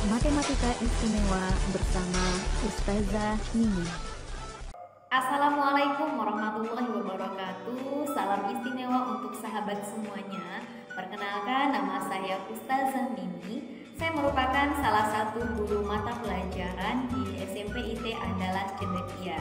Matematika Istimewa bersama Ustazah Mimi. Assalamualaikum warahmatullahi wabarakatuh. Salam istimewa untuk sahabat semuanya. Perkenalkan, nama saya Ustazah Mimi. Saya merupakan salah satu guru mata pelajaran di SMP IT Andalas Cendekia.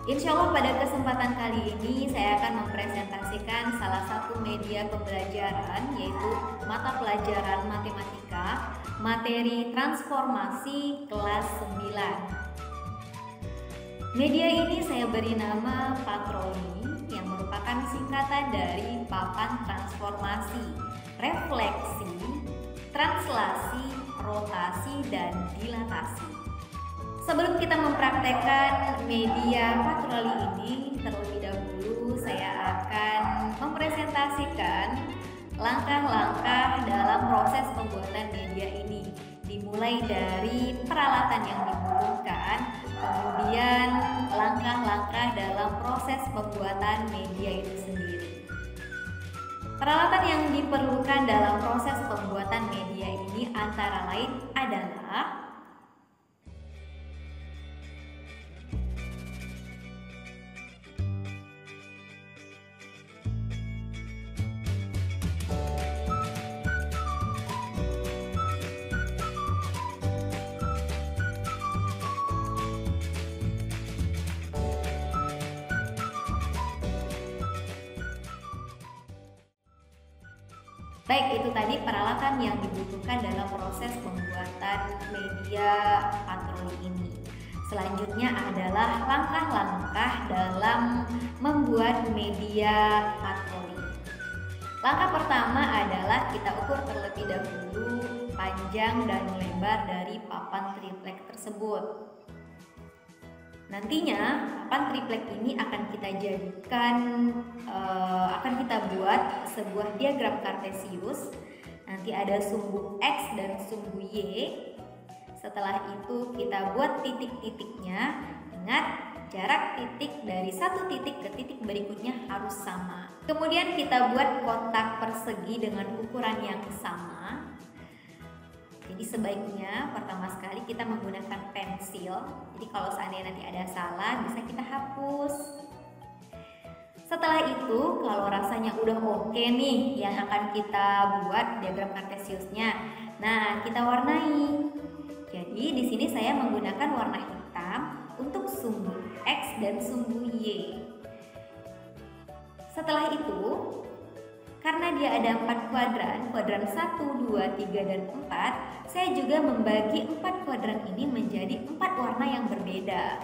Insya Allah pada kesempatan kali ini saya akan mempresentasikan salah satu media pembelajaran, yaitu mata pelajaran matematika, materi transformasi kelas 9. Media ini saya beri nama patroli, yang merupakan singkatan dari papan transformasi, refleksi, translasi, rotasi, dan dilatasi. Sebelum kita mempraktekkan media patroli ini, terlebih dahulu saya akan mempresentasikan langkah-langkah dalam proses pembuatan media ini. Dimulai dari peralatan yang dibutuhkan, kemudian langkah-langkah dalam proses pembuatan media itu sendiri. Peralatan yang diperlukan dalam proses pembuatan media ini antara lain adalah baik, itu tadi peralatan yang dibutuhkan dalam proses pembuatan media patroli ini. Selanjutnya adalah langkah-langkah dalam membuat media patroli. Langkah pertama adalah kita ukur terlebih dahulu panjang dan lebar dari papan triplek tersebut. Nantinya papan triplek ini akan kita jadikan, akan kita buat sebuah diagram kartesius. Nanti ada sumbu X dan sumbu Y. Setelah itu kita buat titik-titiknya. Ingat, jarak titik dari satu titik ke titik berikutnya harus sama. Kemudian kita buat kotak persegi dengan ukuran yang sama. Jadi sebaiknya pertama sekali kita menggunakan pensil. Jadi kalau seandainya nanti ada salah bisa kita hapus. Setelah itu kalau rasanya udah oke nih yang akan kita buat diagram kartesiusnya, nah kita warnai. Jadi di sini saya menggunakan warna hitam untuk sumbu X dan sumbu Y. Setelah itu, karena dia ada 4 kuadran 1, 2, 3, dan 4, saya juga membagi 4 kuadran ini menjadi 4 warna yang berbeda.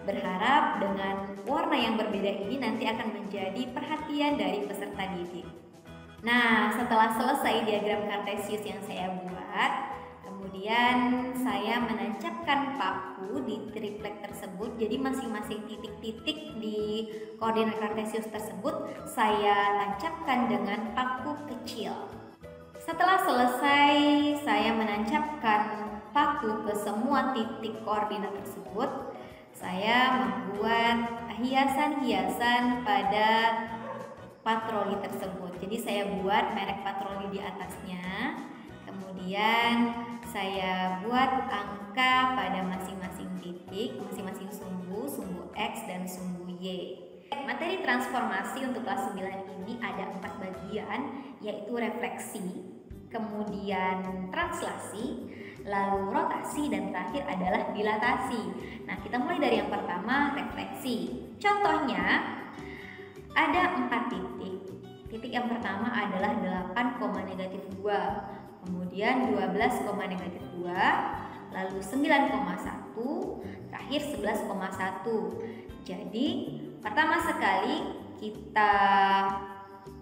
Berharap dengan warna yang berbeda ini nanti akan menjadi perhatian dari peserta didik. Nah, setelah selesai diagram kartesius yang saya buat, kemudian saya menancapkan paku di triplek tersebut. Jadi masing-masing titik-titik di koordinat kartesius tersebut saya tancapkan dengan paku kecil. Setelah selesai saya menancapkan paku ke semua titik koordinat tersebut, saya membuat hiasan-hiasan pada patroli tersebut. Jadi saya buat merek patroli di atasnya. Kemudian saya buat angka pada masing-masing titik, masing-masing sumbu X dan sumbu Y. Materi transformasi untuk kelas 9 ini ada 4 bagian, yaitu refleksi, kemudian translasi, lalu rotasi, dan terakhir adalah dilatasi. Nah, kita mulai dari yang pertama, refleksi. Contohnya ada 4 titik. Titik yang pertama adalah 8,-2, kemudian 12,-2, lalu 9,1, terakhir 11,1. Jadi pertama sekali kita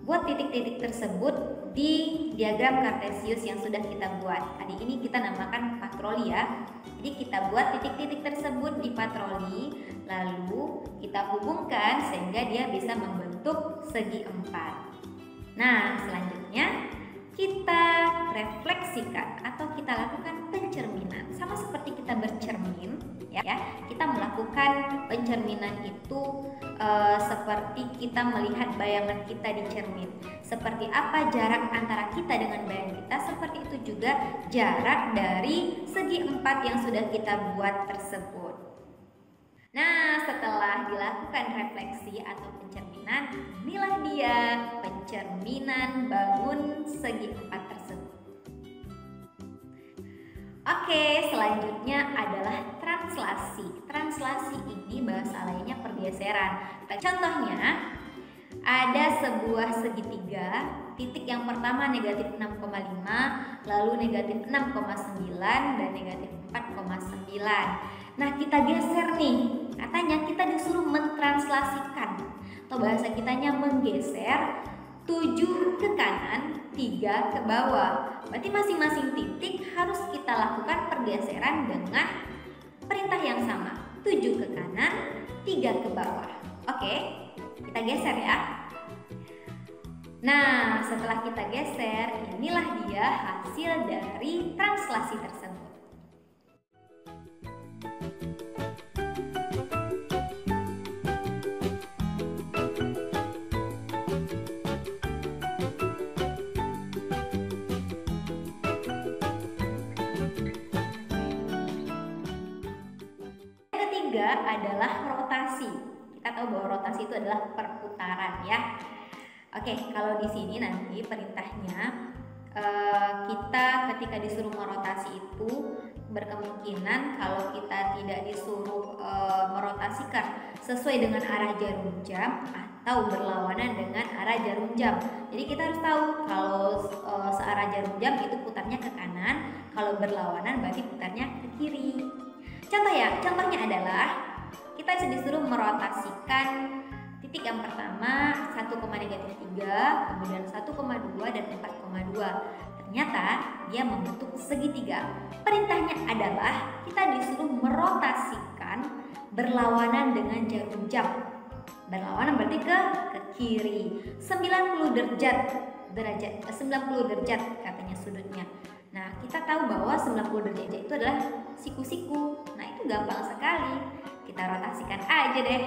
buat titik-titik tersebut di diagram kartesius yang sudah kita buat. Tadi ini kita namakan patroli ya. Jadi kita buat titik-titik tersebut di patroli, lalu kita hubungkan sehingga dia bisa membentuk segi 4. Nah, selanjutnya kita refleksikan atau kita lakukan pencerminan. Sama seperti kita bercermin ya, kita melakukan melakukan pencerminan itu seperti kita melihat bayangan kita di cermin. Seperti apa jarak antara kita dengan bayangan kita, seperti itu juga jarak dari segi 4 yang sudah kita buat tersebut. Nah, setelah dilakukan refleksi atau pencerminan, inilah dia pencerminan bangun segi 4 tersebut. Oke, selanjutnya adalah translasi. Translasi ini bahasa lainnya pergeseran. Contohnya, ada sebuah segitiga, titik yang pertama negatif 6,5, lalu negatif 6,9 dan negatif 4,9. Nah, kita geser nih. Katanya kita disuruh mentranslasikan, atau bahasa kitanya menggeser 7 ke kanan, 3 ke bawah. Berarti masing-masing titik harus kita lakukan pergeseran dengan perintah yang sama. 7 ke kanan, 3 ke bawah. Oke, kita geser ya. Nah, setelah kita geser, inilah dia hasil dari translasi tersebut. Adalah rotasi. Kita tahu bahwa rotasi itu adalah perputaran ya. Oke, kalau di sini nanti perintahnya kita ketika disuruh merotasi itu berkemungkinan kalau kita tidak disuruh merotasikan sesuai dengan arah jarum jam atau berlawanan dengan arah jarum jam. Jadi kita harus tahu kalau searah jarum jam itu putarnya ke kanan, kalau berlawanan berarti putarnya ke kiri. Contohnya adalah kita disuruh merotasikan titik yang pertama 1,-3, kemudian 1,2 dan 4,2. Ternyata dia membentuk segitiga. Perintahnya adalah kita disuruh merotasikan berlawanan dengan jarum jam. Berlawanan berarti ke kiri. 90 derajat katanya sudutnya. Nah, kita tahu bahwa 90 derajat itu adalah siku-siku. Nah, itu gampang sekali. Kita rotasikan aja deh.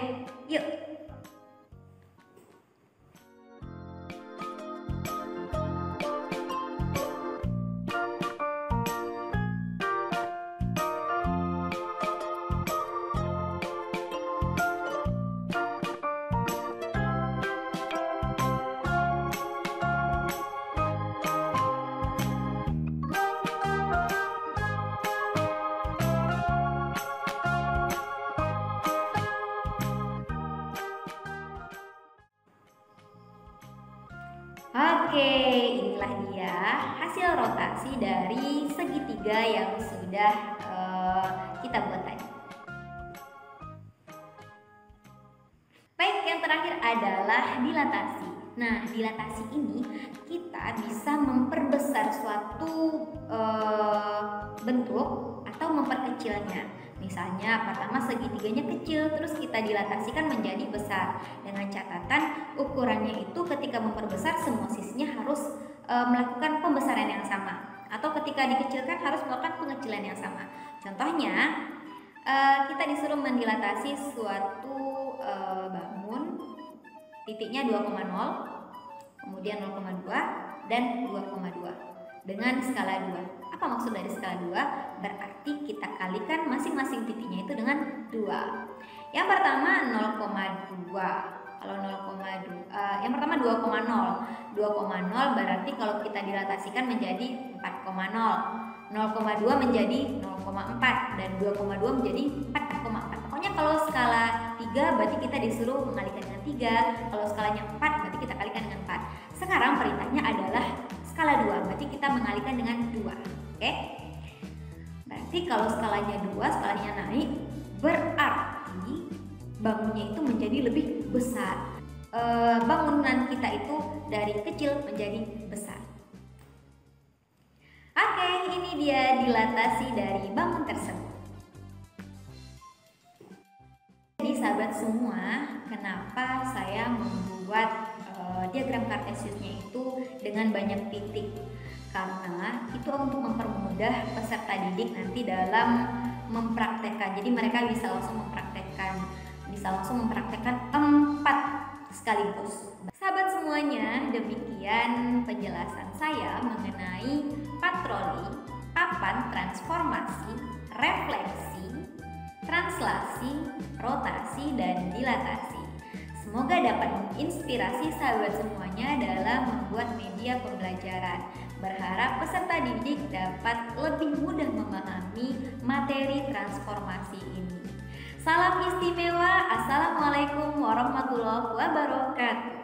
Yuk. Oke, inilah dia hasil rotasi dari segitiga yang sudah kita buat tadi. Baik, yang terakhir adalah dilatasi. Nah, dilatasi ini kita bisa memperbesar suatu bentuk atau memperkecilnya. Misalnya pertama segitiganya kecil, terus kita dilatasikan menjadi besar. Dengan catatan ukurannya itu ketika memperbesar semua sisinya harus melakukan pembesaran yang sama. Atau ketika dikecilkan harus melakukan pengecilan yang sama. Contohnya kita disuruh mendilatasi suatu bangun, titiknya 2,0, kemudian 0,2 dan 2,2 dengan skala 2. Apa maksud dari skala 2? Berarti kita kalikan masing-masing titiknya itu dengan 2. Yang pertama 0,2. Kalau 0,2 yang pertama 2,0. 2,0 berarti kalau kita dilatasikan menjadi 4,0. 0,2 menjadi 0,4 dan 2,2 menjadi 4,4. Pokoknya kalau skala 3 berarti kita disuruh mengalikan dengan 3. Kalau skalanya 4 berarti kita kalikan dengan 4. Sekarang perintahnya adalah skala 2, berarti kita mengalikan dengan 2. Oke? Berarti kalau skalanya 2, skalanya naik, berarti bangunnya itu menjadi lebih besar. Bangunan kita itu dari kecil menjadi besar. Oke, ini dia dilatasi dari bangun tersebut. Jadi sahabat semua, kenapa saya membuat diagram kartesiusnya itu dengan banyak titik? Karena itu untuk mempermudah peserta didik nanti dalam mempraktekkan. Jadi mereka bisa langsung mempraktekkan 4 sekaligus. Sahabat semuanya, demikian penjelasan saya mengenai patroli, papan transformasi, refleksi, translasi, rotasi, dan dilatasi. Semoga dapat menginspirasi sahabat semuanya dalam membuat media pembelajaran. Berharap peserta didik dapat lebih mudah memahami materi transformasi ini. Salam istimewa. Assalamualaikum warahmatullahi wabarakatuh.